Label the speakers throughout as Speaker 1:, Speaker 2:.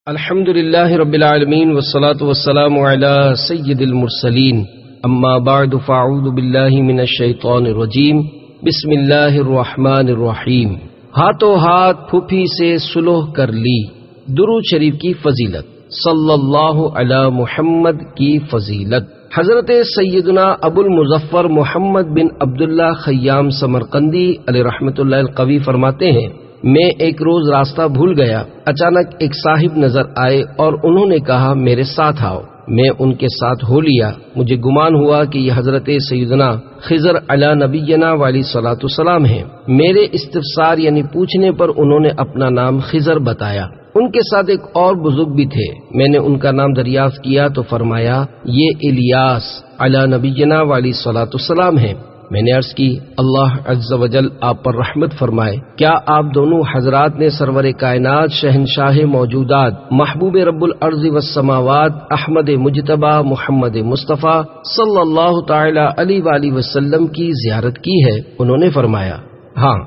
Speaker 1: الحمد لله رب العالمين والصلاة والسلام على سيد المرسلين اما بعد فاعوذ بالله من الشیطان الرجیم بسم اللہ الرحمن الرحیم۔ ہاتھوں ہاتھ پھوپھی سے صلح کر لی، درود شریف کی فضیلت، صلی اللہ علی محمد کی فضیلت۔ حضرت سیدنا ابو المظفر محمد بن عبداللہ خیام سمرقندی علیہ رحمۃ اللہ القوی فرماتے ہیں، میں ایک روز راستہ بھول گیا، اچانک ایک صاحب نظر آئے اور انہوں نے کہا میرے ساتھ آؤ۔ میں ان کے ساتھ ہو لیا، مجھے گمان ہوا کہ یہ حضرت سیدنا خضر علی نبینا والی صلاۃ والسلام ہیں۔ میرے استفسار یعنی پوچھنے پر انہوں نے اپنا نام خضر بتایا۔ ان کے ساتھ ایک اور بزرگ بھی تھے، میں نے ان کا نام دریافت کیا تو فرمایا یہ الیاس علی نبینا والی صلاۃ والسلام ہیں۔ میں نے عرض کی اللہ عز و جل آپ پر رحمت فرمائے، کیا آپ دونوں حضرات نے سرور کائنات شہنشاہ موجودات محبوب رب الارض والسماوات احمد مجتبی محمد مصطفیٰ صلی اللہ تعالی علیہ وآلہ وسلم کی زیارت کی ہے؟ انہوں نے فرمایا ہاں۔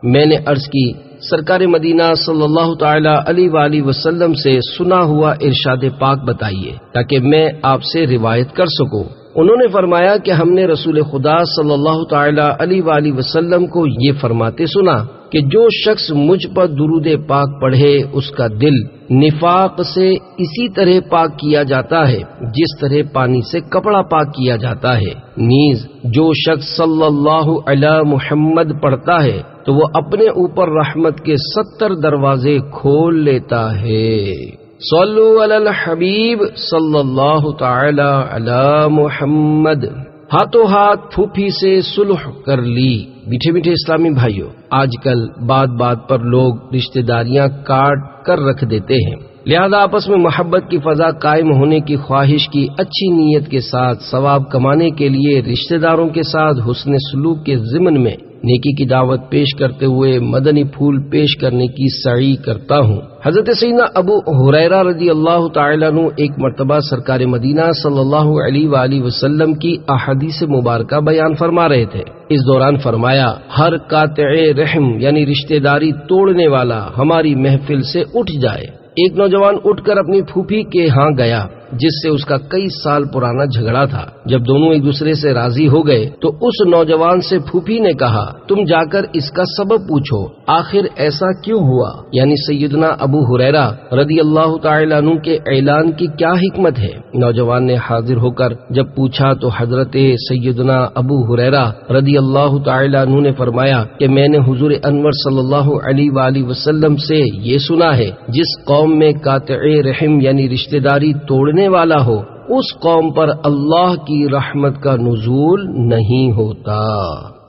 Speaker 1: میں نے عرض کی سرکار مدینہ صلی اللہ تعالی علیہ وآلہ وسلم سے سنا ہوا ارشاد پاک بتائیے تاکہ میں آپ سے روایت کر سکوں۔ انہوں نے فرمایا کہ ہم نے رسول خدا صلی اللہ تعالی علیہ وآلہ وسلم کو یہ فرماتے سنا کہ جو شخص مجھ پر درود پاک پڑھے اس کا دل نفاق سے اسی طرح پاک کیا جاتا ہے جس طرح پانی سے کپڑا پاک کیا جاتا ہے، نیز جو شخص صلی اللہ علی محمد پڑھتا ہے تو وہ اپنے اوپر رحمت کے 70 دروازے کھول لیتا ہے۔ صلو علی الحبیب صلی اللہ تعالی علی محمد۔ ہاتھوں ہاتھ پھوپھی سے صلح کر لی۔ میٹھے میٹھے اسلامی بھائیوں، آج کل بات بات پر لوگ رشتہ داریاں کاٹ کر رکھ دیتے ہیں، لہذا آپس میں محبت کی فضا قائم ہونے کی خواہش کی اچھی نیت کے ساتھ ثواب کمانے کے لیے رشتہ داروں کے ساتھ حسن سلوک کے ضمن میں نیکی کی دعوت پیش کرتے ہوئے مدنی پھول پیش کرنے کی سعی کرتا ہوں۔ حضرت سیدنا ابو ہریرہ رضی اللہ تعالیٰ عنہ ایک مرتبہ سرکار مدینہ صلی اللہ علیہ وآلہ وسلم کی احادیث مبارکہ بیان فرما رہے تھے۔ اس دوران فرمایا ہر قاطع رحم یعنی رشتہ داری توڑنے والا ہماری محفل سے اٹھ جائے۔ ایک نوجوان اٹھ کر اپنی پھوپھی کے ہاں گیا جس سے اس کا کئی سال پرانا جھگڑا تھا۔ جب دونوں ایک دوسرے سے راضی ہو گئے تو اس نوجوان سے پھوپھی نے کہا تم جا کر اس کا سبب پوچھو، آخر ایسا کیوں ہوا؟ یعنی سیدنا ابو ہریرہ رضی اللہ تعالی عنہ کے اعلان کی کیا حکمت ہے؟ نوجوان نے حاضر ہو کر جب پوچھا تو حضرت سیدنا ابو ہریرہ رضی اللہ تعالی عنہ نے فرمایا کہ میں نے حضور انور صلی اللہ علیہ وآلہ وسلم سے یہ سنا ہے جس قوم میں قاطع رحم یعنی رشتہ داری توڑنے والا ہو اس قوم پر اللہ کی رحمت کا نزول نہیں ہوتا۔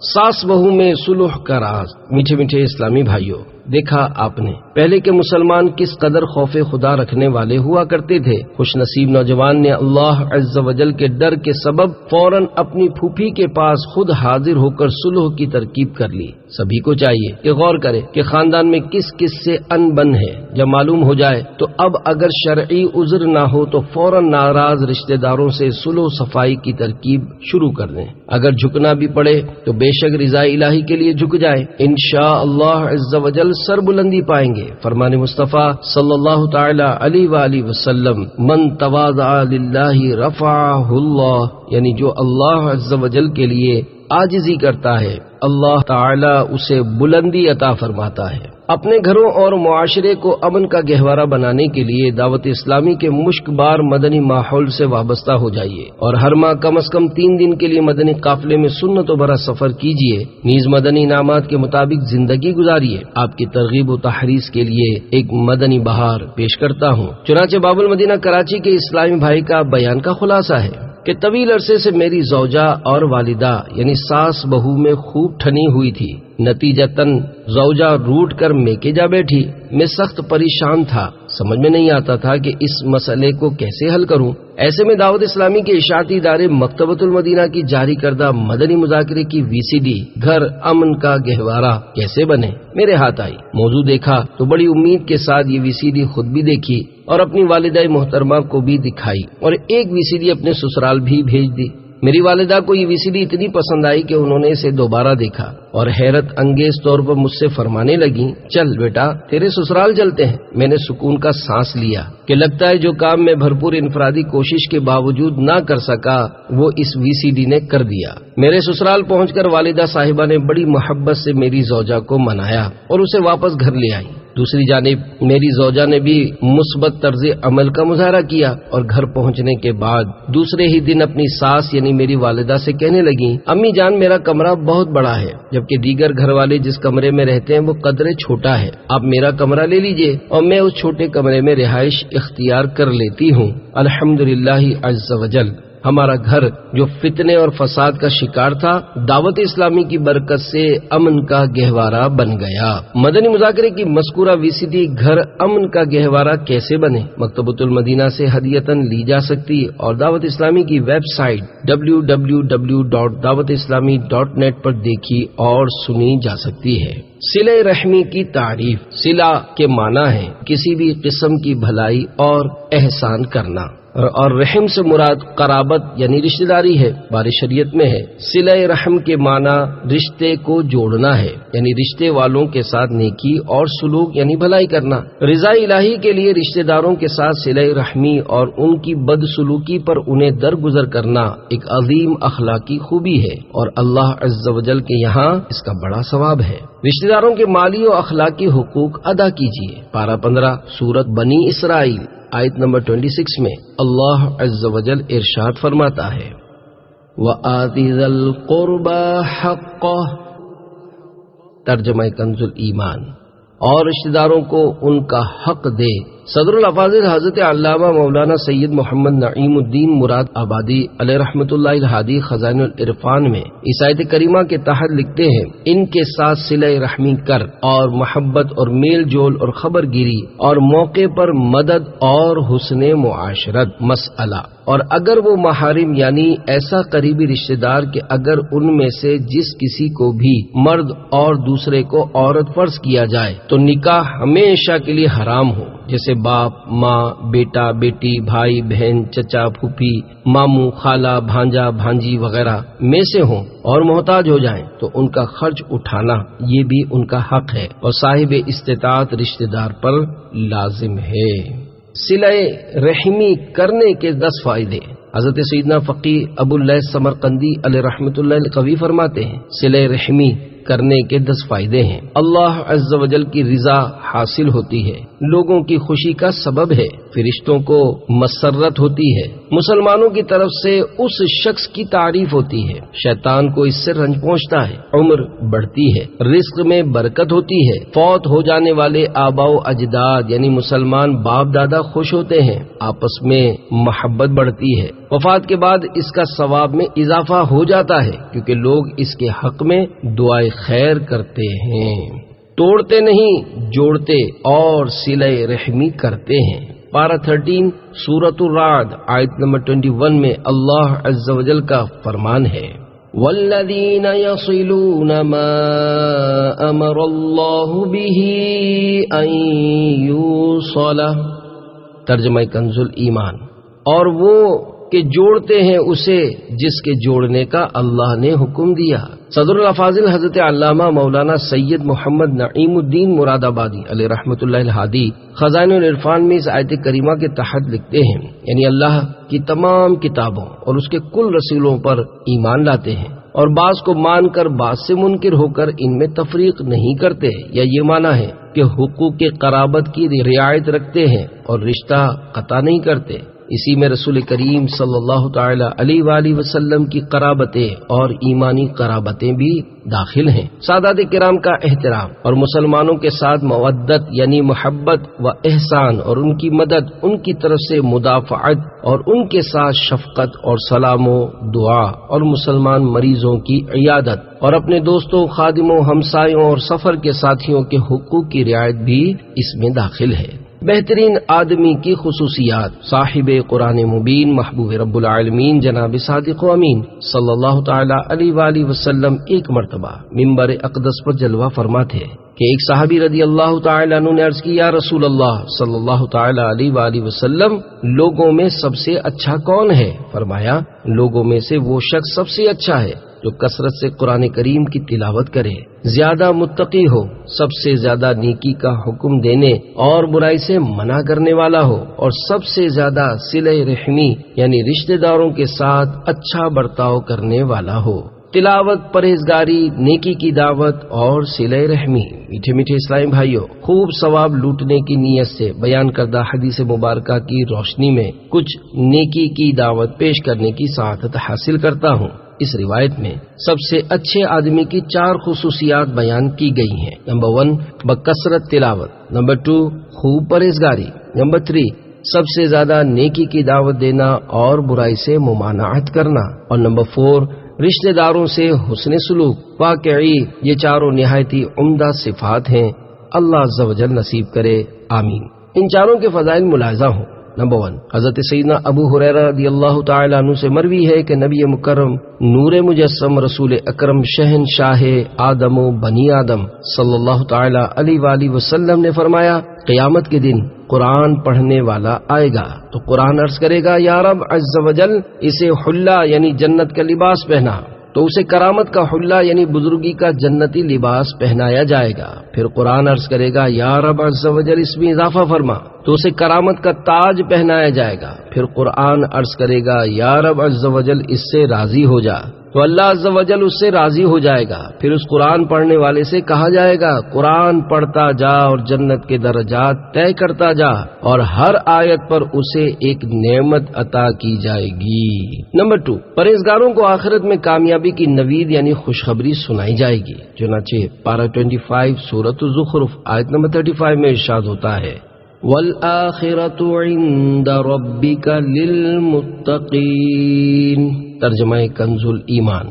Speaker 1: ساس بہو میں صلح کا راز۔ میٹھے میٹھے اسلامی بھائیوں، دیکھا آپ نے پہلے کے مسلمان کس قدر خوف خدا رکھنے والے ہوا کرتے تھے۔ خوش نصیب نوجوان نے اللہ عز و جل کے ڈر کے سبب فوراً اپنی پھوپھی کے پاس خود حاضر ہو کر صلح کی ترکیب کر لی۔ سبھی کو چاہیے کہ غور کرے کہ خاندان میں کس کس سے ان بن ہے، جب معلوم ہو جائے تو اب اگر شرعی عذر نہ ہو تو فوراً ناراض رشتہ داروں سے صلح صفائی کی ترکیب شروع کر دیں۔ اگر جھکنا بھی پڑے تو بے شک رضا الہی کے لیے جھک جائیں، انشاءاللہ عز و جل سر بلندی پائیں گے۔ فرمان مصطفیٰ صلی اللہ تعالی علیہ وآلہ وسلم من تواضع للہ رفعہ اللہ، یعنی جو اللہ عز و جل کے لیے عاجزی کرتا ہے اللہ تعالی اسے بلندی عطا فرماتا ہے۔ اپنے گھروں اور معاشرے کو امن کا گہوارہ بنانے کے لیے دعوت اسلامی کے مشک بار مدنی ماحول سے وابستہ ہو جائیے اور ہر ماہ کم از کم 3 دن کے لیے مدنی قافلے میں سنتوں بھرا سفر کیجیے، نیز مدنی انعامات کے مطابق زندگی گزاریے۔ آپ کی ترغیب و تحریض کے لیے ایک مدنی بہار پیش کرتا ہوں۔ چنانچہ باب المدینہ کراچی کے اسلامی بھائی کا بیان کا خلاصہ ہے کہ طویل عرصے سے میری زوجہ اور والدہ یعنی ساس بہو میں خوب ٹھنی ہوئی تھی، نتیجتاً زوجہ روٹ کر میکے جا بیٹھی۔ میں سخت پریشان تھا، سمجھ میں نہیں آتا تھا کہ اس مسئلے کو کیسے حل کروں۔ ایسے میں دعوت اسلامی کے اشاعتی ادارے مکتبۃ المدینہ کی جاری کردہ مدنی مذاکرے کی VCD گھر امن کا گہوارہ کیسے بنے میرے ہاتھ آئی۔ موضوع دیکھا تو بڑی امید کے ساتھ یہ VCD خود بھی دیکھی اور اپنی والدہ محترمہ کو بھی دکھائی اور ایک VCD اپنے سسرال بھی بھیج دی۔ میری والدہ کو یہ وی سی ڈی اتنی پسند آئی کہ انہوں نے اسے دوبارہ دیکھا اور حیرت انگیز طور پر مجھ سے فرمانے لگیں، چل بیٹا تیرے سسرال چلتے ہیں۔ میں نے سکون کا سانس لیا کہ لگتا ہے جو کام میں بھرپور انفرادی کوشش کے باوجود نہ کر سکا وہ اس وی سی ڈی نے کر دیا۔ میرے سسرال پہنچ کر والدہ صاحبہ نے بڑی محبت سے میری زوجہ کو منایا اور اسے واپس گھر لے آئی۔ دوسری جانب میری زوجہ نے بھی مثبت طرز عمل کا مظاہرہ کیا اور گھر پہنچنے کے بعد دوسرے ہی دن اپنی ساس یعنی میری والدہ سے کہنے لگیں، امی جان میرا کمرہ بہت بڑا ہے جبکہ دیگر گھر والے جس کمرے میں رہتے ہیں وہ قدرے چھوٹا ہے، آپ میرا کمرہ لے لیجئے اور میں اس چھوٹے کمرے میں رہائش اختیار کر لیتی ہوں۔ الحمدللہ عز وجل ہمارا گھر جو فتنے اور فساد کا شکار تھا دعوت اسلامی کی برکت سے امن کا گہوارہ بن گیا۔ مدنی مذاکرے کی مذکورہ وی سی ڈی گھر امن کا گہوارہ کیسے بنے مکتبۃ المدینہ سے ہدیتاً لی جا سکتی اور دعوت اسلامی کی ویب سائٹ www.dawatislami.net پر دیکھی اور سنی جا سکتی ہے۔ صلہ رحمی کی تعریف۔ صلہ کے معنی ہے کسی بھی قسم کی بھلائی اور احسان کرنا، اور رحم سے مراد قرابت یعنی رشتہ داری ہے۔ بار شریعت میں ہے صلہ رحم کے معنی رشتے کو جوڑنا ہے، یعنی رشتے والوں کے ساتھ نیکی اور سلوک یعنی بھلائی کرنا۔ رضا الہی کے لیے رشتہ داروں کے ساتھ صلہ رحمی اور ان کی بدسلوکی پر انہیں درگزر کرنا ایک عظیم اخلاقی خوبی ہے اور اللہ عز و جل کے یہاں اس کا بڑا ثواب ہے۔ رشتہ داروں کے مالی و اخلاقی حقوق ادا کیجیے۔ پارہ 15 سورت بنی اسرائیل آیت نمبر 26 میں اللہ عز و جل ارشاد فرماتا ہے، وَآتِ ذَا الْقُرْبَى حَقَّهُ، ترجمہ کنز الایمان، اور رشتہ داروں کو ان کا حق دے۔ صدر الافاضل حضرت علامہ مولانا سید محمد نعیم الدین مراد آبادی علیہ رحمۃ اللہ الہادی خزائن العرفان میں اس آیت کریمہ کے تحت لکھتے ہیں، ان کے ساتھ صلہ رحمی کر اور محبت اور میل جول اور خبر گیری اور موقع پر مدد اور حسن معاشرت۔ مسئلہ، اور اگر وہ محارم یعنی ایسا قریبی رشتہ دار کہ اگر ان میں سے جس کسی کو بھی مرد اور دوسرے کو عورت فرض کیا جائے تو نکاح ہمیشہ کے لیے حرام ہو، جیسے باپ، ماں، بیٹا، بیٹی، بھائی، بہن، چچا، پھوپھی، ماموں، خالہ، بھانجا، بھانجی وغیرہ میں سے ہوں اور محتاج ہو جائیں تو ان کا خرچ اٹھانا یہ بھی ان کا حق ہے اور صاحب استطاعت رشتہ دار پر لازم ہے۔ صلہ رحمی کرنے کے 10 فائدے۔ حضرت سیدنا فقی ابو اللیث سمرقندی علیہ رحمۃ اللہ القوی فرماتے ہیں، صلہ رحمی کرنے کے 10 فائدے ہیں۔ اللہ عز و جل کی رضا حاصل ہوتی ہے، لوگوں کی خوشی کا سبب ہے، فرشتوں کو مسرت ہوتی ہے، مسلمانوں کی طرف سے اس شخص کی تعریف ہوتی ہے، شیطان کو اس سے رنج پہنچتا ہے، عمر بڑھتی ہے، رزق میں برکت ہوتی ہے، فوت ہو جانے والے آباء و اجداد یعنی مسلمان باپ دادا خوش ہوتے ہیں، آپس میں محبت بڑھتی ہے، وفات کے بعد اس کا ثواب میں اضافہ ہو جاتا ہے کیونکہ لوگ اس کے حق میں دعائے خیر کرتے ہیں، توڑتے نہیں جوڑتے اور صلہ رحمی کرتے ہیں۔ پارہ 13 سورۃ الرعد آیت نمبر 21 میں اللہ عز و جل کا فرمان ہے، والذین یصلون ما امر اللہ بہ ان یوصل، ترجمہ کنز الایمان، اور وہ کہ جوڑتے ہیں اسے جس کے جوڑنے کا اللہ نے حکم دیا۔ صدر الافاضل حضرت علامہ مولانا سید محمد نعیم الدین مراد آبادی علیہ رحمۃ اللہ الہادی خزائن العرفان میں اس آیت کریمہ کے تحت لکھتے ہیں، یعنی اللہ کی تمام کتابوں اور اس کے کل رسولوں پر ایمان لاتے ہیں اور بعض کو مان کر بعض سے منکر ہو کر ان میں تفریق نہیں کرتے، یا یہ معنی ہے کہ حقوق قرابت کی رعایت رکھتے ہیں اور رشتہ قطع نہیں کرتے۔ اسی میں رسول کریم صلی اللہ تعالی علیہ وآلہ وسلم کی قرابتیں اور ایمانی قرابتیں بھی داخل ہیں۔ سادات کرام کا احترام اور مسلمانوں کے ساتھ مودت یعنی محبت و احسان اور ان کی مدد، ان کی طرف سے مدافعت اور ان کے ساتھ شفقت اور سلام و دعا، اور مسلمان مریضوں کی عیادت اور اپنے دوستوں، خادموں، ہمسایوں اور سفر کے ساتھیوں کے حقوق کی رعایت بھی اس میں داخل ہے۔ بہترین آدمی کی خصوصیات۔ صاحب قرآن مبین محبوب رب العالمین جناب صادق و امین صلی اللہ تعالی علیہ وآلہ وسلم ایک مرتبہ منبر اقدس پر جلوہ فرما تھے کہ ایک صحابی رضی اللہ تعالی عنہ نے عرض کی، یا رسول اللہ صلی اللہ تعالی علیہ وآلہ وسلم، لوگوں میں سب سے اچھا کون ہے؟ فرمایا، لوگوں میں سے وہ شخص سب سے اچھا ہے جو کثرت سے قرآن کریم کی تلاوت کرے، زیادہ متقی ہو، سب سے زیادہ نیکی کا حکم دینے اور برائی سے منع کرنے والا ہو، اور سب سے زیادہ صلہ رحمی یعنی رشتہ داروں کے ساتھ اچھا برتاؤ کرنے والا ہو۔ تلاوت، پرہیزگاری، نیکی کی دعوت اور صلہ رحمی۔ میٹھے میٹھے اسلامی بھائیوں، خوب ثواب لوٹنے کی نیت سے بیان کردہ حدیث مبارکہ کی روشنی میں کچھ نیکی کی دعوت پیش کرنے کی سعادت حاصل کرتا ہوں۔ اس روایت میں سب سے اچھے آدمی کی 4 خصوصیات بیان کی گئی ہیں۔ نمبر 1 بکثرت تلاوت، نمبر 2 خوب پرہیزگاری، نمبر 3 سب سے زیادہ نیکی کی دعوت دینا اور برائی سے ممانعت کرنا، اور نمبر 4 رشتہ داروں سے حسن سلوک۔ واقعی یہ چاروں نہایت ہی عمدہ صفات ہیں، اللہ عز و جل نصیب کرے، آمین۔ ان چاروں کے فضائل ملاحظہ ہوں۔ نمبر 1 حضرت سیدنا ابو ہریرہ رضی اللہ تعالی عنہ سے مروی ہے کہ نبی مکرم نور مجسم رسول اکرم شہنشاہ آدم و بنی آدم صلی اللہ تعالی علیہ وآلہ وسلم نے فرمایا، قیامت کے دن قرآن پڑھنے والا آئے گا تو قرآن عرض کرے گا، یا رب عز و جل، اسے حلہ یعنی جنت کا لباس پہنا، تو اسے کرامت کا حلہ یعنی بزرگی کا جنتی لباس پہنایا جائے گا۔ پھر قرآن عرض کرے گا، یا رب عز و جل، اس میں اضافہ فرما، تو اسے کرامت کا تاج پہنایا جائے گا۔ پھر قرآن عرض کرے گا، یا رب عز و جل، اس سے راضی ہو جا، تو اللہ عز و جل اس سے راضی ہو جائے گا۔ پھر اس قرآن پڑھنے والے سے کہا جائے گا، قرآن پڑھتا جا اور جنت کے درجات طے کرتا جا، اور ہر آیت پر اسے ایک نعمت عطا کی جائے گی۔ نمبر 2 پرہیزگاروں کو آخرت میں کامیابی کی نوید یعنی خوشخبری سنائی جائے گی۔ چنانچہ پارہ 25 سورۃ الزخرف آیت نمبر 35 میں ارشاد ہوتا ہے، وَالْآخِرَةُ عِندَ رَبِّكَ لِلْمُتَّقِينَ۔ ترجمہ کنز الایمان،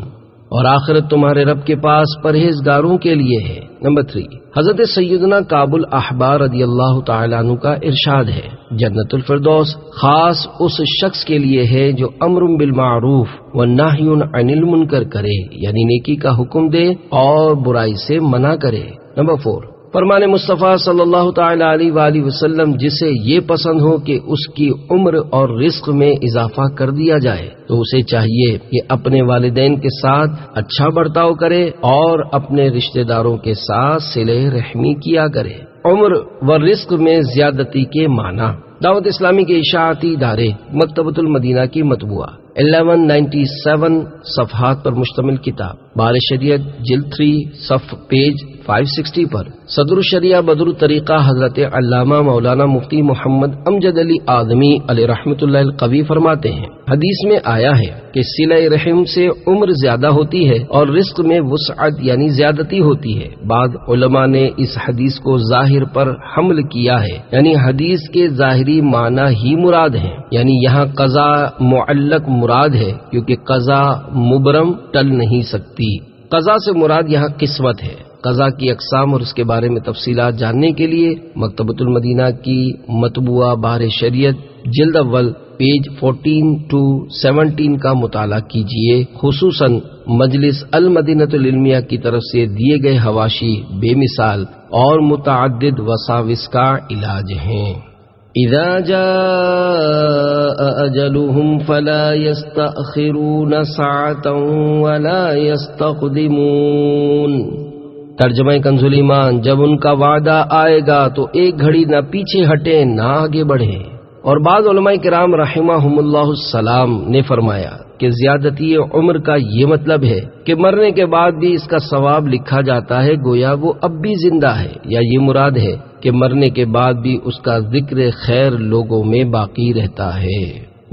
Speaker 1: اور آخرت تمہارے رب کے پاس پرہیزگاروں کے لیے ہے۔ نمبر 3 حضرت سیدنا کعب الاحبار رضی اللہ تعالیٰ عنہ کا ارشاد ہے، جنت الفردوس خاص اس شخص کے لیے ہے جو امر بالمعروف ونہی عن المنکر کرے، یعنی نیکی کا حکم دے اور برائی سے منع کرے۔ نمبر 4 فرمان مصطفیٰ صلی اللہ تعالی علیہ وآلہ وسلم، جسے یہ پسند ہو کہ اس کی عمر اور رزق میں اضافہ کر دیا جائے تو اسے چاہیے کہ اپنے والدین کے ساتھ اچھا برتاؤ کرے اور اپنے رشتہ داروں کے ساتھ صلہ رحمی کیا کرے۔ عمر و رزق میں زیادتی کے معنی۔ دعوت اسلامی کے اشاعتی ادارے مکتبۃ المدینہ کی مطبوعہ 1197 صفحات پر مشتمل کتاب بار شریعت جلد 3 صف پیج 560 پر صدر الشریعہ بدر الطریقہ حضرت علامہ مولانا مفتی محمد امجد علی آدمی علیہ رحمۃ اللہ القوی فرماتے ہیں، حدیث میں آیا ہے کہ صلہ رحم سے عمر زیادہ ہوتی ہے اور رزق میں وسعت یعنی زیادتی ہوتی ہے۔ بعض علماء نے اس حدیث کو ظاہر پر حمل کیا ہے، یعنی حدیث کے ظاہری معنی ہی مراد ہیں، یعنی یہاں قضا معلق مراد ہے کیونکہ قضا مبرم ٹل نہیں سکتی۔ قضا سے مراد یہاں قسمت ہے۔ قضا کی اقسام اور اس کے بارے میں تفصیلات جاننے کے لیے مکتبۃ المدینہ کی مطبوعہ بار شریعت جلد اول پیج 14 to 17 کا مطالعہ کیجیے۔ خصوصاً مجلس المدینۃ العلمیہ کی طرف سے دیے گئے حواشی بے مثال اور متعدد وساوس کا علاج ہیں۔ اذا جاء اجلهم فلا يستأخرون ساعة ولا يستقدمون۔ ترجمہ کنز الایمان، جب ان کا وعدہ آئے گا تو ایک گھڑی نہ پیچھے ہٹے نہ آگے بڑھے۔ اور بعض علماء کرام رحمہم اللہ السلام نے فرمایا کہ زیادتی عمر کا یہ مطلب ہے کہ مرنے کے بعد بھی اس کا ثواب لکھا جاتا ہے، گویا وہ اب بھی زندہ ہے، یا یہ مراد ہے کہ مرنے کے بعد بھی اس کا ذکر خیر لوگوں میں باقی رہتا ہے۔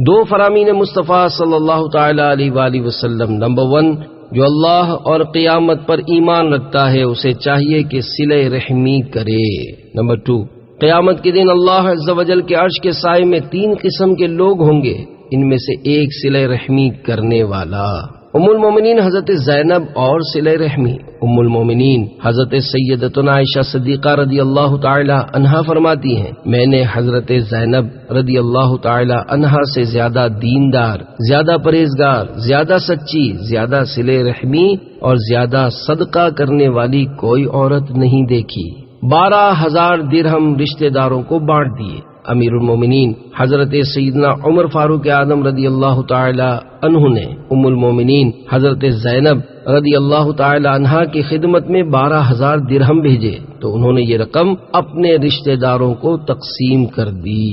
Speaker 1: 2 فرامین مصطفیٰ صلی اللہ تعالی علیہ وآلہ وسلم۔ نمبر 1 جو اللہ اور قیامت پر ایمان رکھتا ہے اسے چاہیے کہ صلہ رحمی کرے۔ نمبر 2 قیامت کے دن اللہ عز و جل کے عرش کے سائے میں 3 قسم کے لوگ ہوں گے، ان میں سے ایک صلہ رحمی کرنے والا۔ ام المومنین حضرت زینب اور صلہ رحمی۔ ام المومنین حضرت سیدتنا عائشہ صدیقہ رضی اللہ تعالی عنہا فرماتی ہیں، میں نے حضرت زینب رضی اللہ تعالی عنہا سے زیادہ دیندار، زیادہ پرہیزگار، زیادہ سچی، زیادہ صلہ رحمی اور زیادہ صدقہ کرنے والی کوئی عورت نہیں دیکھی۔ 12,000 درہم رشتہ داروں کو بانٹ دیے۔ امیر المومنین حضرت سیدنا عمر فاروق اعظم رضی اللہ تعالی عنہ نے ام المومنین حضرت زینب رضی اللہ تعالی عنہا کی خدمت میں 12,000 درہم بھیجے تو انہوں نے یہ رقم اپنے رشتہ داروں کو تقسیم کر دی۔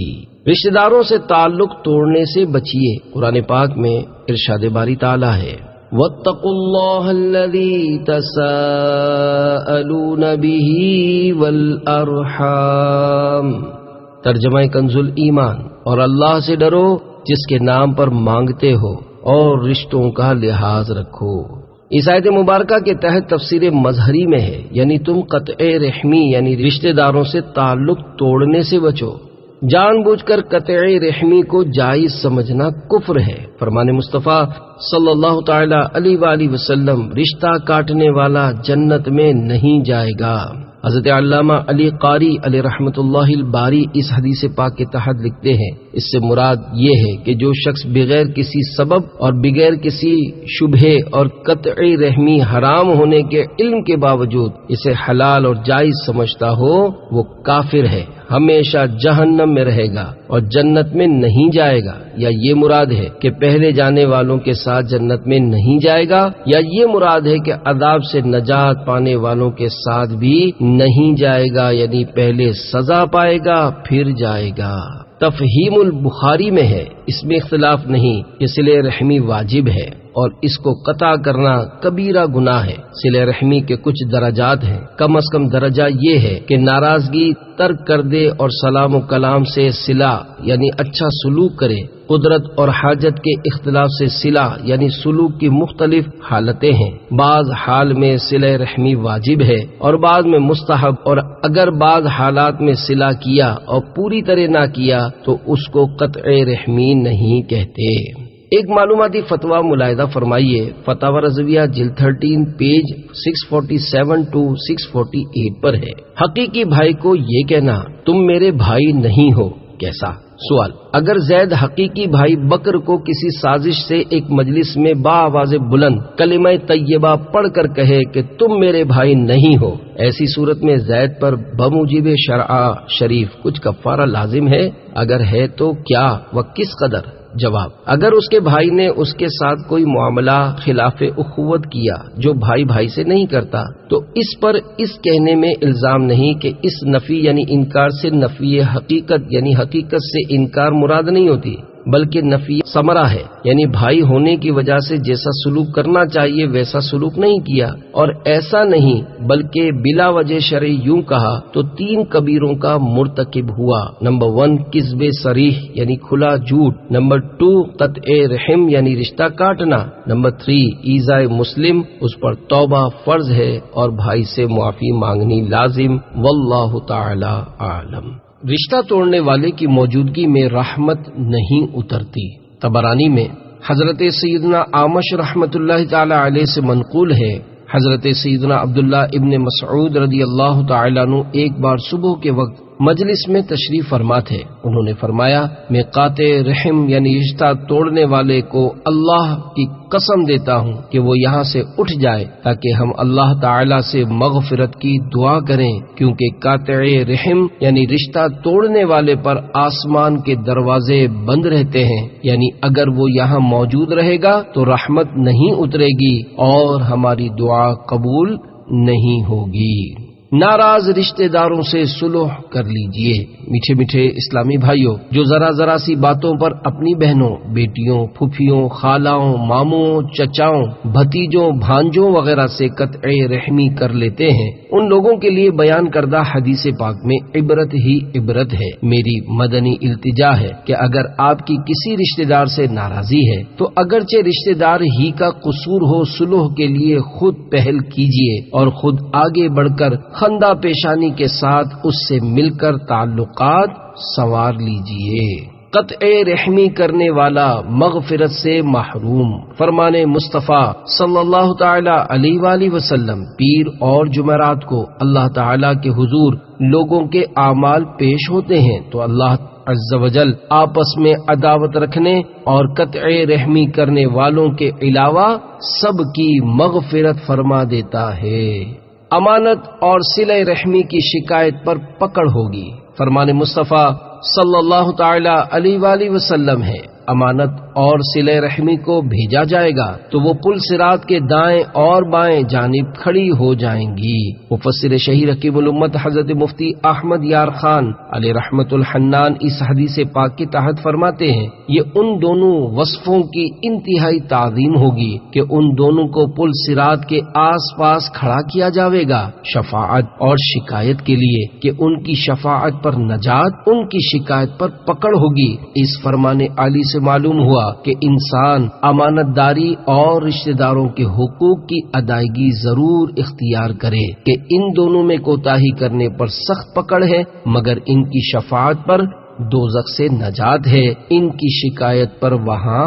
Speaker 1: رشتہ داروں سے تعلق توڑنے سے بچیے۔ قرآن پاک میں ارشاد باری تعالی ہے، وَاتَّقُوا اللَّهَ الَّذِي تَسَاءَلُونَ بِهِ وَالْأَرْحَامَ۔ ترجمہ کنز ایمان، اور اللہ سے ڈرو جس کے نام پر مانگتے ہو اور رشتوں کا لحاظ رکھو۔ اس آیت مبارکہ کے تحت تفسیر مظہری میں ہے، یعنی تم قطع رحمی یعنی رشتہ داروں سے تعلق توڑنے سے بچو۔ جان بوجھ کر قطع رحمی کو جائز سمجھنا کفر ہے۔ فرمان مصطفیٰ صلی اللہ تعالی علیہ وآلہ وسلم، رشتہ کاٹنے والا جنت میں نہیں جائے گا۔ حضرت علامہ علی قاری علیہ رحمۃ اللہ الباری اس حدیث پاک کے تحت لکھتے ہیں، اس سے مراد یہ ہے کہ جو شخص بغیر کسی سبب اور بغیر کسی شبہے اور قطع رحمی حرام ہونے کے علم کے باوجود اسے حلال اور جائز سمجھتا ہو، وہ کافر ہے، ہمیشہ جہنم میں رہے گا اور جنت میں نہیں جائے گا۔ یا یہ مراد ہے کہ پہلے جانے والوں کے ساتھ جنت میں نہیں جائے گا، یا یہ مراد ہے کہ عذاب سے نجات پانے والوں کے ساتھ بھی نہیں جائے گا، یعنی پہلے سزا پائے گا پھر جائے گا۔ تفہیم البخاری میں ہے، اس میں اختلاف نہیں کہ صلہ رحمی واجب ہے اور اس کو قطع کرنا کبیرہ گناہ ہے۔ صلہ رحمی کے کچھ درجات ہیں، کم از کم درجہ یہ ہے کہ ناراضگی ترک کر دے اور سلام و کلام سے صلہ یعنی اچھا سلوک کرے۔ قدرت اور حاجت کے اختلاف سے صلہ یعنی سلوک کی مختلف حالتیں ہیں، بعض حال میں صلہ رحمی واجب ہے اور بعض میں مستحب، اور اگر بعض حالات میں صلہ کیا اور پوری طرح نہ کیا تو اس کو قطع رحمی نہیں کہتے۔ ایک معلوماتی فتویٰ ملاحظہ فرمائیے، فتاوی رضویہ جلد 13 پیج 647 to 648 پر ہے۔ حقیقی بھائی کو یہ کہنا تم میرے بھائی نہیں ہو کیسا؟ سوال، اگر زید حقیقی بھائی بکر کو کسی سازش سے ایک مجلس میں بآواز بلند کلمہ طیبہ پڑھ کر کہے کہ تم میرے بھائی نہیں ہو، ایسی صورت میں زید پر بموجب شرع شریف کچھ کفارہ لازم ہے؟ اگر ہے تو کیا و کس قدر؟ جواب، اگر اس کے بھائی نے اس کے ساتھ کوئی معاملہ خلاف اخوت کیا جو بھائی بھائی سے نہیں کرتا تو اس پر اس کہنے میں الزام نہیں کہ اس نفی یعنی انکار سے نفی حقیقت یعنی حقیقت سے انکار مراد نہیں ہوتی، بلکہ نفی ثمرہ ہے، یعنی بھائی ہونے کی وجہ سے جیسا سلوک کرنا چاہیے ویسا سلوک نہیں کیا، اور ایسا نہیں بلکہ بلا وجہ شرعی یوں کہا تو 3 کبیروں کا مرتکب ہوا۔ نمبر 1 کذب صریح یعنی کھلا جھوٹ، نمبر 2 قطع رحم یعنی رشتہ کاٹنا، نمبر 3 ایذاء مسلم، اس پر توبہ فرض ہے اور بھائی سے معافی مانگنی لازم۔ واللہ تعالی عالم۔ رشتہ توڑنے والے کی موجودگی میں رحمت نہیں اترتی۔ طبرانی میں حضرت سیدنا اعمش رحمت اللہ تعالی علیہ سے منقول ہے، حضرت سیدنا عبداللہ ابن مسعود رضی اللہ تعالی عنہ ایک بار صبح کے وقت مجلس میں تشریف فرما تھے۔ انہوں نے فرمایا، میں قاطع رحم یعنی رشتہ توڑنے والے کو اللہ کی قسم دیتا ہوں کہ وہ یہاں سے اٹھ جائے تاکہ ہم اللہ تعالی سے مغفرت کی دعا کریں، کیونکہ قاطع رحم یعنی رشتہ توڑنے والے پر آسمان کے دروازے بند رہتے ہیں، یعنی اگر وہ یہاں موجود رہے گا تو رحمت نہیں اترے گی اور ہماری دعا قبول نہیں ہوگی۔ ناراض رشتہ داروں سے صلح کر لیجئے۔ میٹھے میٹھے اسلامی بھائیوں، جو ذرا ذرا سی باتوں پر اپنی بہنوں، بیٹیوں، پھوپھیوں، خالاؤں، ماموں، چچاؤں، بھتیجوں، بھانجوں وغیرہ سے قطع رحمی کر لیتے ہیں، ان لوگوں کے لیے بیان کردہ حدیث پاک میں عبرت ہی عبرت ہے۔ میری مدنی التجا ہے کہ اگر آپ کی کسی رشتہ دار سے ناراضی ہے تو اگرچہ رشتہ دار ہی کا قصور ہو، صلح کے لیے خود پہل کیجئے اور خود آگے بڑھ کر خندہ پیشانی کے ساتھ اس سے مل کر تعلقات سنوار لیجئے۔ قطع رحمی کرنے والا مغفرت سے محروم۔ فرمان مصطفیٰ صلی اللہ تعالی علیہ وآلہ وسلم پیر اور جمعرات کو اللہ تعالی کے حضور لوگوں کے اعمال پیش ہوتے ہیں تو اللہ عز و جل آپس میں عداوت رکھنے اور قطع رحمی کرنے والوں کے علاوہ سب کی مغفرت فرما دیتا ہے۔ امانت اور صلہ رحمی کی شکایت پر پکڑ ہوگی۔ فرمان مصطفیٰ صلی اللہ تعالی علیہ وآلہ وسلم ہے، امانت اور صلہ رحمی کو بھیجا جائے گا تو وہ پل صراط کے دائیں اور بائیں جانب کھڑی ہو جائیں گی۔ مفسر شہیر حکیم الامت حضرت مفتی احمد یار خان علیہ رحمت الحنان اس حدیث پاک کے تحت فرماتے ہیں یہ ان دونوں وصفوں کی انتہائی تعظیم ہوگی کہ ان دونوں کو پل صراط کے آس پاس کھڑا کیا جاوے گا شفاعت اور شکایت کے لیے کہ ان کی شفاعت پر نجات، ان کی شکایت پر پکڑ ہوگی۔ اس فرمان عالی سے معلوم ہوا کہ انسان امانت داری اور رشتہ داروں کے حقوق کی ادائیگی ضرور اختیار کرے کہ ان دونوں میں کوتاہی کرنے پر سخت پکڑ ہے، مگر ان کی شفاعت پر دوزخ سے نجات ہے، ان کی شکایت پر وہاں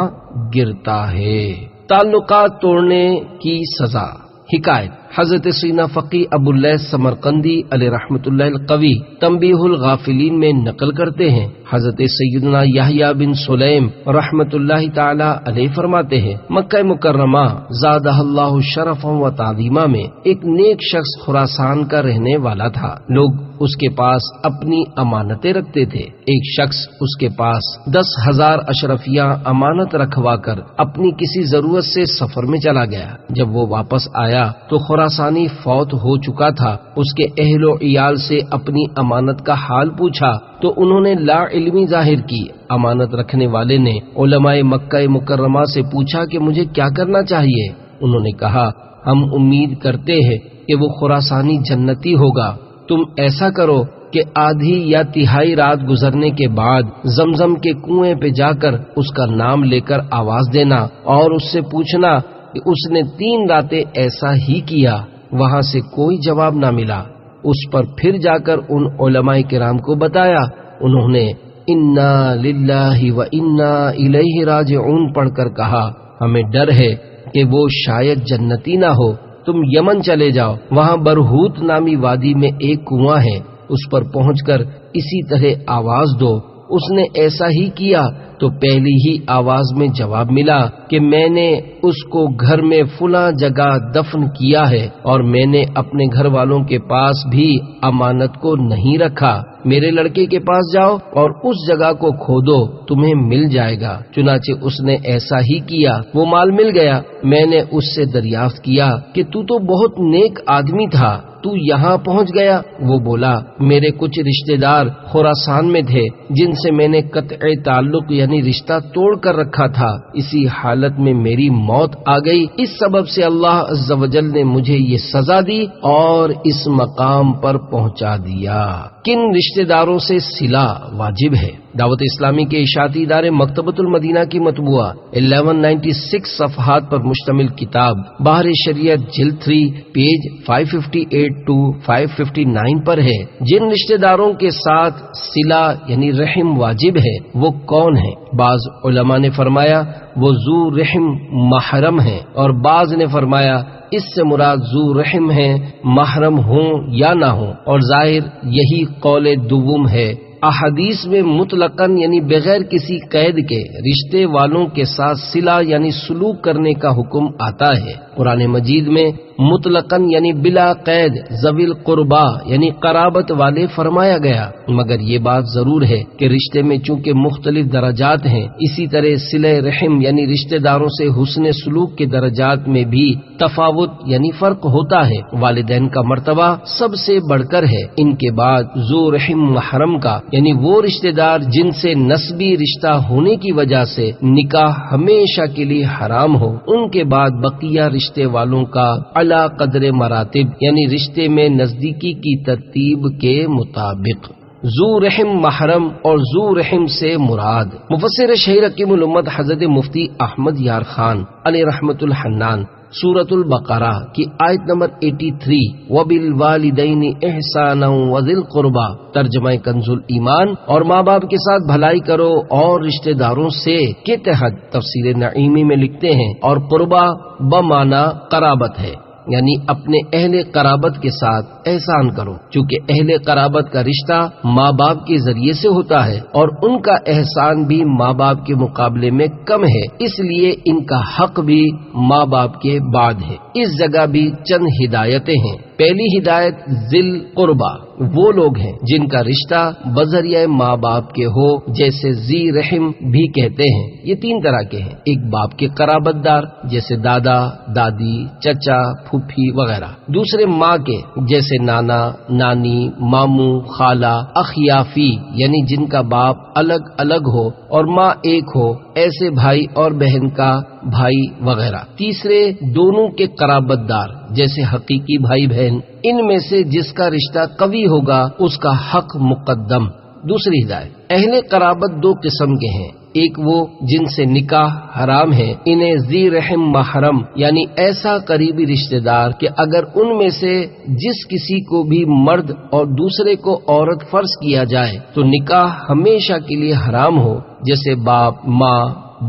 Speaker 1: گرتا ہے۔ تعلقات توڑنے کی سزا۔ حکایت حضرت سینا فقی ابو اللیث سمرقندی علیہ رحمت اللہ القوی تنبیہ الغافلین میں نقل کرتے ہیں، حضرت سیدنا یحییٰ بن سلیم رحمت اللہ تعالی علیہ فرماتے ہیں مکہ مکرمہ زادہ اللہ شرفا و تعظیما میں ایک نیک شخص خراسان کا رہنے والا تھا۔ لوگ اس کے پاس اپنی امانتیں رکھتے تھے۔ ایک شخص اس کے پاس 10,000 اشرفیاں امانت رکھوا کر اپنی کسی ضرورت سے سفر میں چلا گیا۔ جب وہ واپس آیا تو خراسانی فوت ہو چکا تھا۔ اس کے اہل و عیال سے اپنی امانت کا حال پوچھا تو انہوں نے لا علمی ظاہر کی۔ امانت رکھنے والے نے علماء مکہ مکرمہ سے پوچھا کہ مجھے کیا کرنا چاہیے؟ انہوں نے کہا ہم امید کرتے ہیں کہ وہ خراسانی جنتی ہوگا۔ تم ایسا کرو کہ آدھی یا تہائی رات گزرنے کے بعد زمزم کے کنویں پہ جا کر اس کا نام لے کر آواز دینا اور اس سے پوچھنا کہ اس نے 3 راتیں ایسا ہی کیا۔ وہاں سے کوئی جواب نہ ملا۔ اس پر پھر جا کر ان علماء کرام کو بتایا۔ انہوں نے انا للہ و انا الیہ راجعون پڑھ کر کہا ہمیں ڈر ہے کہ وہ شاید جنتی نہ ہو، تم یمن چلے جاؤ، وہاں برہوت نامی وادی میں ایک کنواں ہے، اس پر پہنچ کر اسی طرح آواز دو۔ اس نے ایسا ہی کیا تو پہلی ہی آواز میں جواب ملا کہ میں نے اس کو گھر میں فلاں جگہ دفن کیا ہے اور میں نے اپنے گھر والوں کے پاس بھی امانت کو نہیں رکھا۔ میرے لڑکے کے پاس جاؤ اور اس جگہ کو کھودو، تمہیں مل جائے گا۔ چنانچہ اس نے ایسا ہی کیا، وہ مال مل گیا۔ میں نے اس سے دریافت کیا کہ تو بہت نیک آدمی تھا، تو یہاں پہنچ گیا؟ وہ بولا میرے کچھ رشتہ دار خراسان میں تھے جن سے میں نے قطع تعلق یعنی رشتہ توڑ کر رکھا تھا، اسی حالت میں میری موت آ گئی، اس سبب سے اللہ عز و جل نے مجھے یہ سزا دی اور اس مقام پر پہنچا دیا۔ کن رشتہ داروں سے صلہ واجب ہے؟ دعوت اسلامی کے اشاعتی ادارے مکتبۃ المدینہ کی مطبوعہ 1196 صفحات پر مشتمل کتاب بحر شریعت جلد 3 پیج 558 to 559 پر ہے۔ جن رشتہ داروں کے ساتھ صلہ یعنی رحم واجب ہے وہ کون ہیں؟ بعض علماء نے فرمایا وہ ذو رحم محرم ہیں، اور بعض نے فرمایا اس سے مراد ذو رحم ہیں محرم ہوں یا نہ ہوں، اور ظاہر یہی قول دوم ہے۔ احادیث میں مطلقاً یعنی بغیر کسی قید کے رشتے والوں کے ساتھ صلہ یعنی سلوک کرنے کا حکم آتا ہے۔ قرآن مجید میں مطلقاً یعنی بلا قید ذوی القربا یعنی قرابت والے فرمایا گیا، مگر یہ بات ضرور ہے کہ رشتے میں چونکہ مختلف درجات ہیں، اسی طرح صلہ رحم یعنی رشتہ داروں سے حسن سلوک کے درجات میں بھی تفاوت یعنی فرق ہوتا ہے۔ والدین کا مرتبہ سب سے بڑھ کر ہے، ان کے بعد ذو رحم محرم کا یعنی وہ رشتہ دار جن سے نسبی رشتہ ہونے کی وجہ سے نکاح ہمیشہ کے لیے حرام ہو، ان کے بعد بقیہ رشتے والوں کا اعلی قدر مراتب یعنی رشتے میں نزدیکی کی ترتیب کے مطابق۔ ذو رحم محرم اور ذو رحم سے مراد مفسر شہیر حکیم الامت حضرت مفتی احمد یار خان علیہ رحمت الحنان سورۃ البقرہ کی آیت نمبر 83 وَبِالْوَالِدَيْنِ إِحْسَانًا وَذِي الْقُرْبَى ترجمہ کنز ایمان اور ماں باپ کے ساتھ بھلائی کرو اور رشتہ داروں سے کے تحت تفسیر نعیمی میں لکھتے ہیں اور قربا بمعنی قرابت ہے، یعنی اپنے اہل قرابت کے ساتھ احسان کرو، چونکہ اہل قرابت کا رشتہ ماں باپ کے ذریعے سے ہوتا ہے اور ان کا احسان بھی ماں باپ کے مقابلے میں کم ہے، اس لیے ان کا حق بھی ماں باپ کے بعد ہے۔ اس جگہ بھی چند ہدایتیں ہیں۔ پہلی ہدایت ذل قربا وہ لوگ ہیں جن کا رشتہ بذریعہ ماں باپ کے ہو، جیسے ذی رحم بھی کہتے ہیں۔ یہ تین طرح کے ہیں، ایک باپ کے قرابت دار جیسے دادا، دادی، چچا، پھوپھی وغیرہ، دوسرے ماں کے جیسے نانا، نانی، ماموں، خالہ، اخیافی یعنی جن کا باپ الگ الگ ہو اور ماں ایک ہو، ایسے بھائی اور بہن کا بھائی وغیرہ، تیسرے دونوں کے قرابت دار جیسے حقیقی بھائی بہن، ان میں سے جس کا رشتہ قوی ہوگا اس کا حق مقدم۔ دوسری ہدایت اہل قرابت دو قسم کے ہیں، ایک وہ جن سے نکاح حرام ہے، انہیں ذی رحم محرم یعنی ایسا قریبی رشتہ دار کہ اگر ان میں سے جس کسی کو بھی مرد اور دوسرے کو عورت فرض کیا جائے تو نکاح ہمیشہ کے لیے حرام ہو، جیسے باپ، ماں،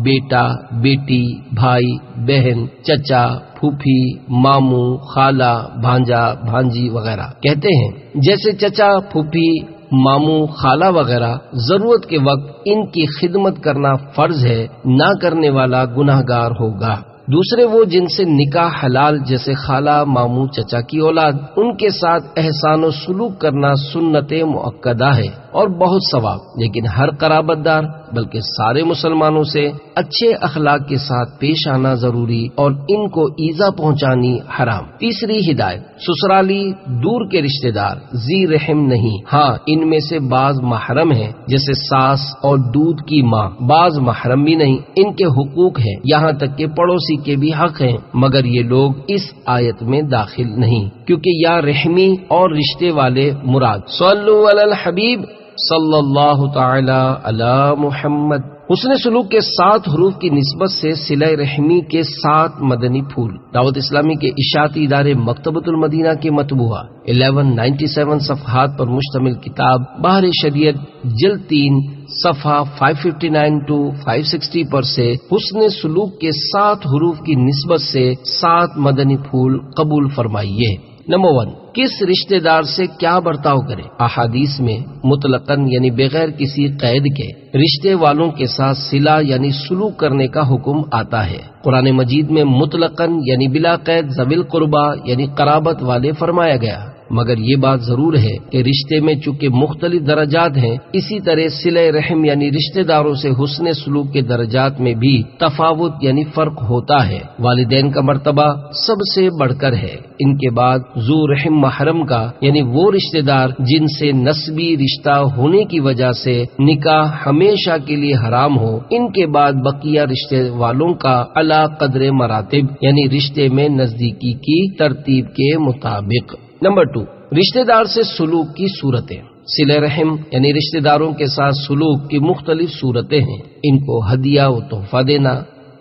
Speaker 1: بیٹا، بیٹی، بھائی، بہن، چچا، پھوپھی، ماموں، خالہ، بھانجا، بھانجی وغیرہ کہتے ہیں۔ جیسے چچا، پھوپھی، ماموں، خالہ وغیرہ ضرورت کے وقت ان کی خدمت کرنا فرض ہے، نہ کرنے والا گناہگار ہوگا۔ دوسرے وہ جن سے نکاح حلال جیسے خالہ، ماموں، چچا کی اولاد، ان کے ساتھ احسان و سلوک کرنا سنت مؤکدہ ہے اور بہت ثواب، لیکن ہر قرابت دار بلکہ سارے مسلمانوں سے اچھے اخلاق کے ساتھ پیش آنا ضروری اور ان کو ایذا پہنچانی حرام۔ تیسری ہدایت سسرالی دور کے رشتہ دار ذی رحم نہیں، ہاں ان میں سے بعض محرم ہیں جیسے ساس اور دودھ کی ماں، بعض محرم بھی نہیں، ان کے حقوق ہیں، یہاں تک کہ پڑوسی کے بھی حق ہیں، مگر یہ لوگ اس آیت میں داخل نہیں کیونکہ یا رحمی اور رشتے والے مراد۔ صلو علی الحبیب صلی اللہ تعالی علی محمد۔ حسن سلوک کے 7 حروف کی نسبت سے صلہ رحمی کے 7 مدنی پھول۔ دعوت اسلامی کے اشاعتی ادارے مکتبۃ المدینہ کے مطبوعہ 1197 صفحات پر مشتمل کتاب بحر شریعت جلد 3 صفحہ 559 to 560 پر سے حسن سلوک کے 7 حروف کی نسبت سے 7 مدنی پھول قبول فرمائیے۔ نمبر 1، کس رشتہ دار سے کیا برتاؤ کرے؟ احادیث میں مطلقاً یعنی بغیر کسی قید کے رشتے والوں کے ساتھ صلہ یعنی سلوک کرنے کا حکم آتا ہے۔ قرآن مجید میں مطلقاً یعنی بلا قید ذوی القربیٰ یعنی قرابت والے فرمایا گیا، مگر یہ بات ضرور ہے کہ رشتے میں چونکہ مختلف درجات ہیں، اسی طرح صلہ رحم یعنی رشتہ داروں سے حسن سلوک کے درجات میں بھی تفاوت یعنی فرق ہوتا ہے۔ والدین کا مرتبہ سب سے بڑھ کر ہے، ان کے بعد ذو رحم محرم کا یعنی وہ رشتہ دار جن سے نسبی رشتہ ہونے کی وجہ سے نکاح ہمیشہ کے لیے حرام ہو، ان کے بعد بقیہ رشتے والوں کا اعلی قدر مراتب یعنی رشتے میں نزدیکی کی ترتیب کے مطابق۔ نمبر 2، رشتہ دار سے سلوک کی صورتیں۔ صلہ رحم یعنی رشتہ داروں کے ساتھ سلوک کی مختلف صورتیں ہیں، ان کو ہدیہ و تحفہ دینا،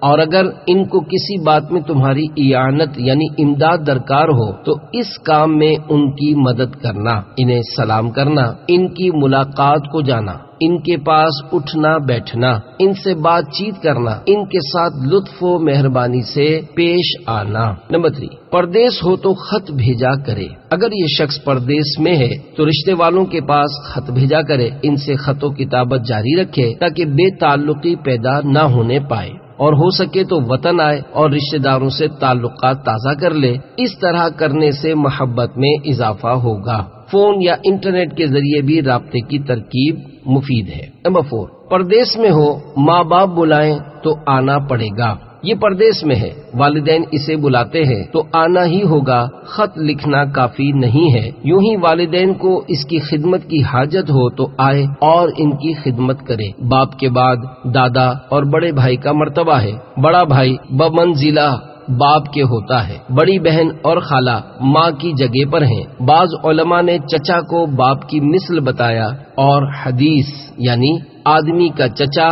Speaker 1: اور اگر ان کو کسی بات میں تمہاری اعانت یعنی امداد درکار ہو تو اس کام میں ان کی مدد کرنا، انہیں سلام کرنا، ان کی ملاقات کو جانا، ان کے پاس اٹھنا بیٹھنا، ان سے بات چیت کرنا، ان کے ساتھ لطف و مہربانی سے پیش آنا۔ نمبر 3، پردیس ہو تو خط بھیجا کرے۔ اگر یہ شخص پردیس میں ہے تو رشتے والوں کے پاس خط بھیجا کرے، ان سے خط و کتابت جاری رکھے تاکہ بے تعلقی پیدا نہ ہونے پائے، اور ہو سکے تو وطن آئے اور رشتہ داروں سے تعلقات تازہ کر لے۔ اس طرح کرنے سے محبت میں اضافہ ہوگا۔ فون یا انٹرنیٹ کے ذریعے بھی رابطے کی ترکیب مفید ہے۔ نمبر 4، پردیس میں ہو، ماں باپ بلائیں تو آنا پڑے گا۔ یہ پردیس میں ہے، والدین اسے بلاتے ہیں تو آنا ہی ہوگا، خط لکھنا کافی نہیں ہے۔ یوں ہی والدین کو اس کی خدمت کی حاجت ہو تو آئے اور ان کی خدمت کرے۔ باپ کے بعد دادا اور بڑے بھائی کا مرتبہ ہے۔ بڑا بھائی بمنزلہ باپ کے ہوتا ہے، بڑی بہن اور خالہ ماں کی جگہ پر ہیں۔ بعض علماء نے چچا کو باپ کی مثل بتایا، اور حدیث یعنی آدمی کا چچا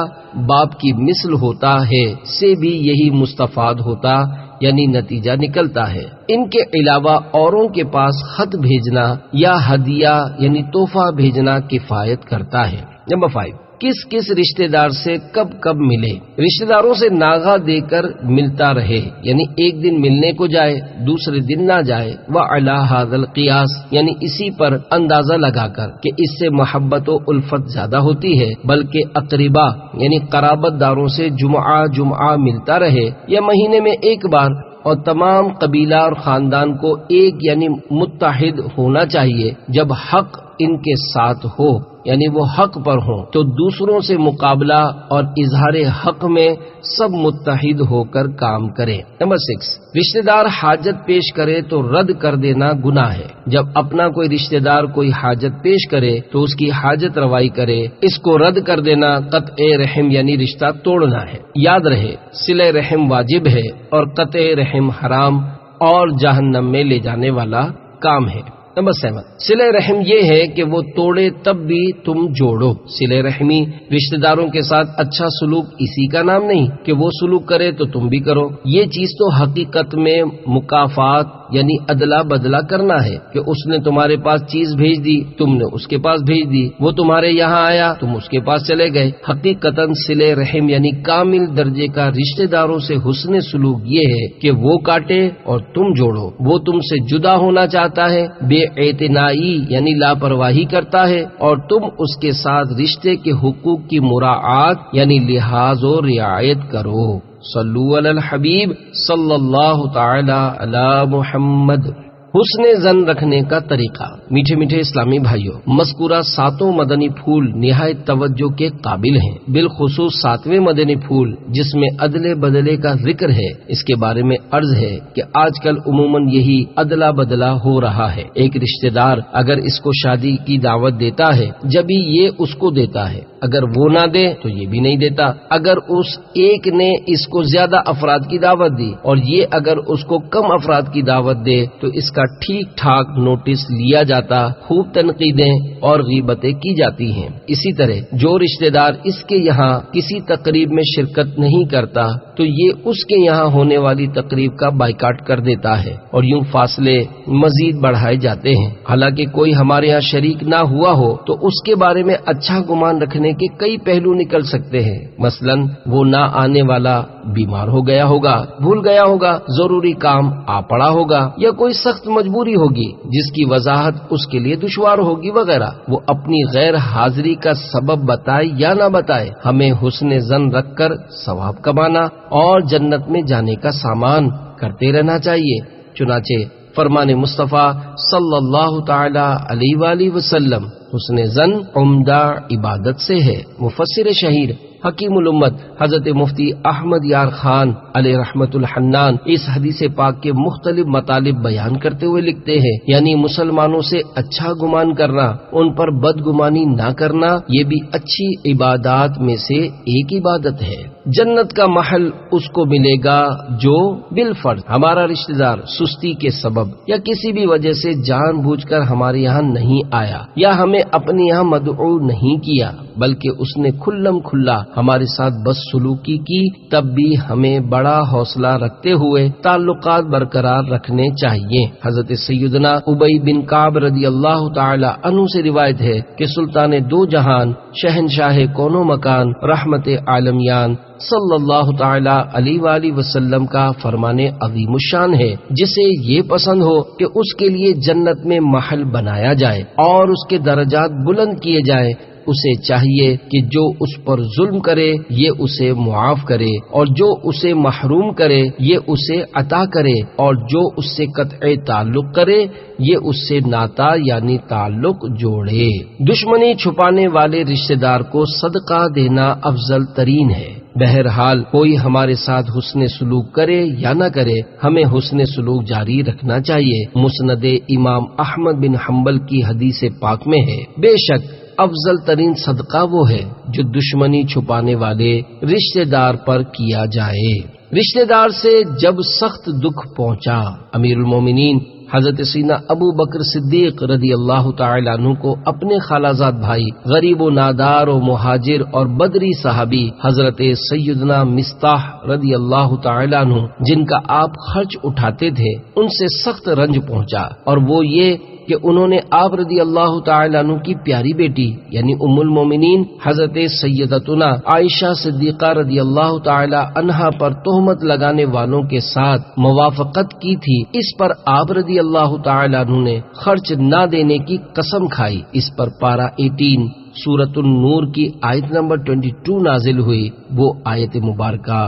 Speaker 1: باپ کی مثل ہوتا ہے سے بھی یہی مستفاد ہوتا یعنی نتیجہ نکلتا ہے۔ ان کے علاوہ اوروں کے پاس خط بھیجنا یا ہدیہ یعنی تحفہ بھیجنا کفایت کرتا ہے۔ نمبر 5، کس کس رشتہ دار سے کب کب ملے؟ رشتہ داروں سے ناغہ دے کر ملتا رہے، یعنی ایک دن ملنے کو جائے دوسرے دن نہ جائے، وعلی ھذا القیاس یعنی اسی پر اندازہ لگا کر کہ اس سے محبت و الفت زیادہ ہوتی ہے، بلکہ اقربا یعنی قرابت داروں سے جمعہ ملتا رہے یا مہینے میں ایک بار، اور تمام قبیلہ اور خاندان کو ایک یعنی متحد ہونا چاہیے جب حق ان کے ساتھ ہو، یعنی وہ حق پر ہوں تو دوسروں سے مقابلہ اور اظہار حق میں سب متحد ہو کر کام کریں۔ نمبر 6، رشتہ دار حاجت پیش کرے تو رد کر دینا گناہ ہے۔ جب اپنا کوئی رشتہ دار کوئی حاجت پیش کرے تو اس کی حاجت روائی کرے، اس کو رد کر دینا قطع رحم یعنی رشتہ توڑنا ہے۔ یاد رہے صلہ رحم واجب ہے اور قطع رحم حرام اور جہنم میں لے جانے والا کام ہے۔ نمبر 7، صلہ رحم یہ ہے کہ وہ توڑے تب بھی تم جوڑو۔ صلہ رحمی رشتہ داروں کے ساتھ اچھا سلوک اسی کا نام نہیں کہ وہ سلوک کرے تو تم بھی کرو۔ یہ چیز تو حقیقت میں مکافات یعنی ادلا بدلا کرنا ہے کہ اس نے تمہارے پاس چیز بھیج دی، تم نے اس کے پاس بھیج دی، وہ تمہارے یہاں آیا، تم اس کے پاس چلے گئے۔ حقیقتاً صلہ رحم یعنی کامل درجے کا رشتہ داروں سے حسن سلوک یہ ہے کہ وہ کاٹے اور تم جوڑو۔ وہ تم سے جدا ہونا چاہتا ہے، بے اعتنائی یعنی لاپرواہی کرتا ہے، اور تم اس کے ساتھ رشتے کے حقوق کی مراعات یعنی لحاظ و رعایت کرو۔ صلو علی الحبیب صلی اللہ تعالی علی محمد۔ حسن زن رکھنے کا طریقہ۔ میٹھے میٹھے اسلامی بھائیوں، مذکورہ 7 مدنی پھول نہایت توجہ کے قابل ہیں، بالخصوص 7ویں مدنی پھول جس میں عدلے بدلے کا ذکر ہے۔ اس کے بارے میں عرض ہے کہ آج کل عموماً یہی عدلا بدلا ہو رہا ہے۔ ایک رشتہ دار اگر اس کو شادی کی دعوت دیتا ہے جبھی یہ اس کو دیتا ہے، اگر وہ نہ دے تو یہ بھی نہیں دیتا۔ اگر اس ایک نے اس کو زیادہ افراد کی دعوت دی اور یہ اگر اس کو کم افراد کی دعوت دے تو اس کا ٹھیک ٹھاک نوٹس لیا جاتا، خوب تنقیدیں اور غیبتیں کی جاتی ہیں۔ اسی طرح جو رشتہ دار اس کے یہاں کسی تقریب میں شرکت نہیں کرتا تو یہ اس کے یہاں ہونے والی تقریب کا بائیکاٹ کر دیتا ہے، اور یوں فاصلے مزید بڑھائے جاتے ہیں۔ حالانکہ کوئی ہمارے یہاں شریک نہ ہوا ہو تو اس کے بارے میں اچھا گمان رکھنے کے کئی پہلو نکل سکتے ہیں۔ مثلاً وہ نہ آنے والا بیمار ہو گیا ہوگا، بھول گیا ہوگا، ضروری کام آ پڑا ہوگا، یا کوئی سخت مجبوری ہوگی جس کی وضاحت اس کے لیے دشوار ہوگی وغیرہ۔ وہ اپنی غیر حاضری کا سبب بتائے یا نہ بتائے، ہمیں حسن زن رکھ کر ثواب کمانا اور جنت میں جانے کا سامان کرتے رہنا چاہیے۔ چنانچہ فرمان مصطفیٰ صلی اللہ تعالی علیہ وآلہ وسلم حسن زن عمدہ عبادت سے ہے۔ مفسر شہیر حکیم الامت حضرت مفتی احمد یار خان علیہ رحمت الحنان اس حدیث پاک کے مختلف مطالب بیان کرتے ہوئے لکھتے ہیں، یعنی مسلمانوں سے اچھا گمان کرنا، ان پر بدگمانی نہ کرنا، یہ بھی اچھی عبادات میں سے ایک عبادت ہے۔ جنت کا محل اس کو ملے گا جو بالفرض ہمارا رشتہ دار سستی کے سبب یا کسی بھی وجہ سے جان بوجھ کر ہمارے یہاں نہیں آیا یا ہمیں اپنے یہاں مدعو نہیں کیا، بلکہ اس نے کھلم کھلا ہمارے ساتھ بد سلوکی کی، تب بھی ہمیں بڑا حوصلہ رکھتے ہوئے تعلقات برقرار رکھنے چاہیے۔ حضرت سیدنا ابی بن کعب رضی اللہ تعالی عنہ سے روایت ہے کہ سلطان دو جہان، شہنشاہ کون و مکان، رحمت عالمیان صلی اللہ تعالی علیہ وآلہ وسلم کا فرمان عظیم الشان ہے، جسے یہ پسند ہو کہ اس کے لیے جنت میں محل بنایا جائے اور اس کے درجات بلند کیے جائیں، اسے چاہیے کہ جو اس پر ظلم کرے یہ اسے معاف کرے، اور جو اسے محروم کرے یہ اسے عطا کرے، اور جو اس سے قطع تعلق کرے یہ اس سے ناتا یعنی تعلق جوڑے۔ دشمنی چھپانے والے رشتہ دار کو صدقہ دینا افضل ترین ہے۔ بہرحال کوئی ہمارے ساتھ حسن سلوک کرے یا نہ کرے، ہمیں حسن سلوک جاری رکھنا چاہیے۔ مسند امام احمد بن حنبل کی حدیث پاک میں ہے، بے شک افضل ترین صدقہ وہ ہے جو دشمنی چھپانے والے رشتہ دار پر کیا جائے۔ رشتہ دار سے جب سخت دکھ پہنچا، امیر المومنین حضرت سیدنا ابو بکر صدیق رضی اللہ تعالی عنہ کو اپنے خالازاد بھائی غریب و نادار و مہاجر اور بدری صحابی حضرت سیدنا مصطح رضی اللہ تعالی عنہ جن کا آپ خرچ اٹھاتے تھے ان سے سخت رنج پہنچا، اور وہ یہ کہ انہوں نے آپ رضی اللہ تعالی عنہ کی پیاری بیٹی یعنی ام المومنین حضرت سیدتنا عائشہ صدیقہ رضی اللہ تعالی عنہا پر تہمت لگانے والوں کے ساتھ موافقت کی تھی۔ اس پر آپ رضی اللہ تعالی عنہ نے خرچ نہ دینے کی قسم کھائی۔ اس پر پارہ 18 سورۃ النور کی آیت نمبر 22 نازل ہوئی۔ وہ آیت مبارکہ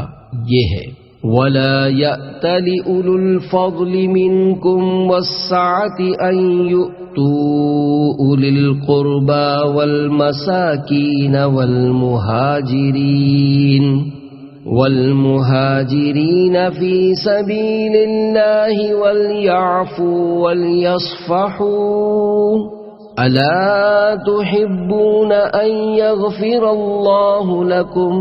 Speaker 1: یہ ہے، وَلَا يَأْتَلِ أُولُو الْفَضْلِ مِنْكُمْ وَالسَّعَةِ أَنْ يُؤْتُوا أُولِي الْقُرْبَى وَالْمَسَاكِينَ وَالْمُهَاجِرِينَ فِي سَبِيلِ اللَّهِ وَلْيَعْفُوا وَلْيَصْفَحُوا أَلَا تُحِبُّونَ أَنْ يَغْفِرَ اللَّهُ لَكُمْ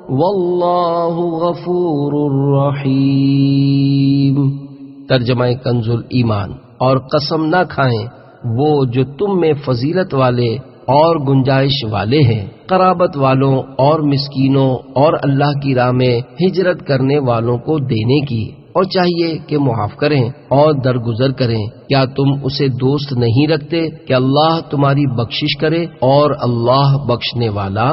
Speaker 1: واللہ غفور الرحیم۔ ترجمہ کنز الایمان۔ اور قسم نہ کھائیں وہ جو تم میں فضیلت والے اور گنجائش والے ہیں، قرابت والوں اور مسکینوں اور اللہ کی راہ میں ہجرت کرنے والوں کو دینے کی، اور چاہیے کہ معاف کریں اور درگزر کریں۔ کیا تم اسے دوست نہیں رکھتے کہ اللہ تمہاری بخشش کرے، اور اللہ بخشنے والا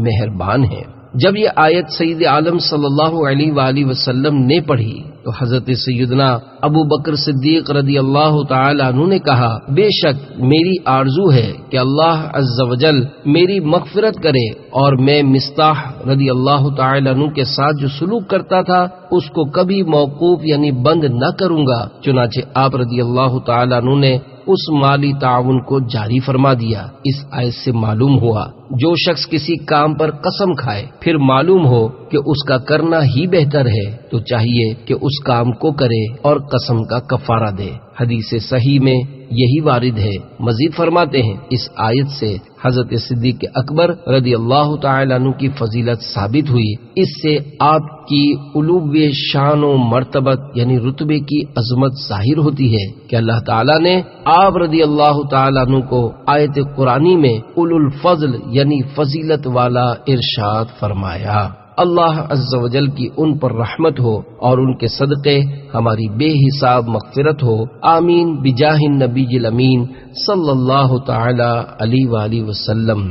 Speaker 1: مہربان ہے۔ جب یہ آیت سید عالم صلی اللہ علیہ وآلہ وسلم نے پڑھی تو حضرت سیدنا ابو بکر صدیق رضی اللہ تعالی عنہ نے کہا، بے شک میری آرزو ہے کہ اللہ عز و جل میری مغفرت کرے، اور میں مصطح رضی اللہ تعالی عنہ کے ساتھ جو سلوک کرتا تھا اس کو کبھی موقوف یعنی بند نہ کروں گا۔ چنانچہ آپ رضی اللہ تعالی عنہ نے اس مالی تعاون کو جاری فرما دیا۔ اس آیت سے معلوم ہوا جو شخص کسی کام پر قسم کھائے پھر معلوم ہو کہ اس کا کرنا ہی بہتر ہے تو چاہیے کہ اس کام کو کرے اور قسم کا کفارہ دے۔ حدیث صحیح میں یہی وارد ہے۔ مزید فرماتے ہیں، اس آیت سے حضرت صدیق اکبر رضی اللہ تعالی عنہ کی فضیلت ثابت ہوئی۔ اس سے آپ کی علو شان و مرتبت یعنی رتبے کی عظمت ظاہر ہوتی ہے کہ اللہ تعالی نے آپ رضی اللہ تعالی عنہ کو آیت قرآنی میں اولو الفضل یعنی فضیلت والا ارشاد فرمایا۔ اللہ عز و جل کی ان پر رحمت ہو اور ان کے صدقے ہماری بے حساب مغفرت ہو، آمین بجاہ النبی الامین صلی اللہ تعالی علیہ وآلہ وسلم۔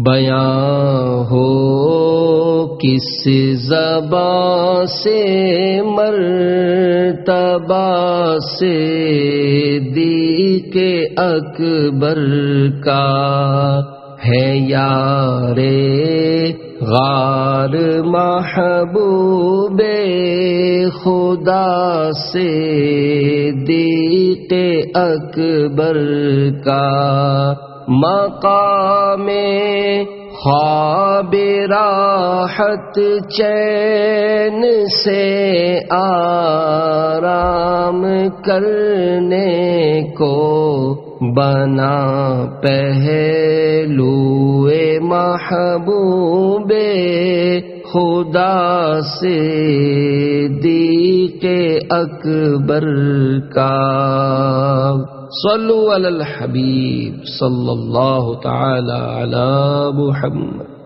Speaker 1: بیاں ہو کس زبان سے مرتبہ سے صدیق اکبر کا ہے یار غار محبوب خدا سے صدیق اکبر کا مقام خواب راحت چین سے آرام کرنے کو بنا پہلو محبوب خدا سے صدیق اکبر کا۔ صلو علی الحبیب صلی اللہ تعالی علی محمد۔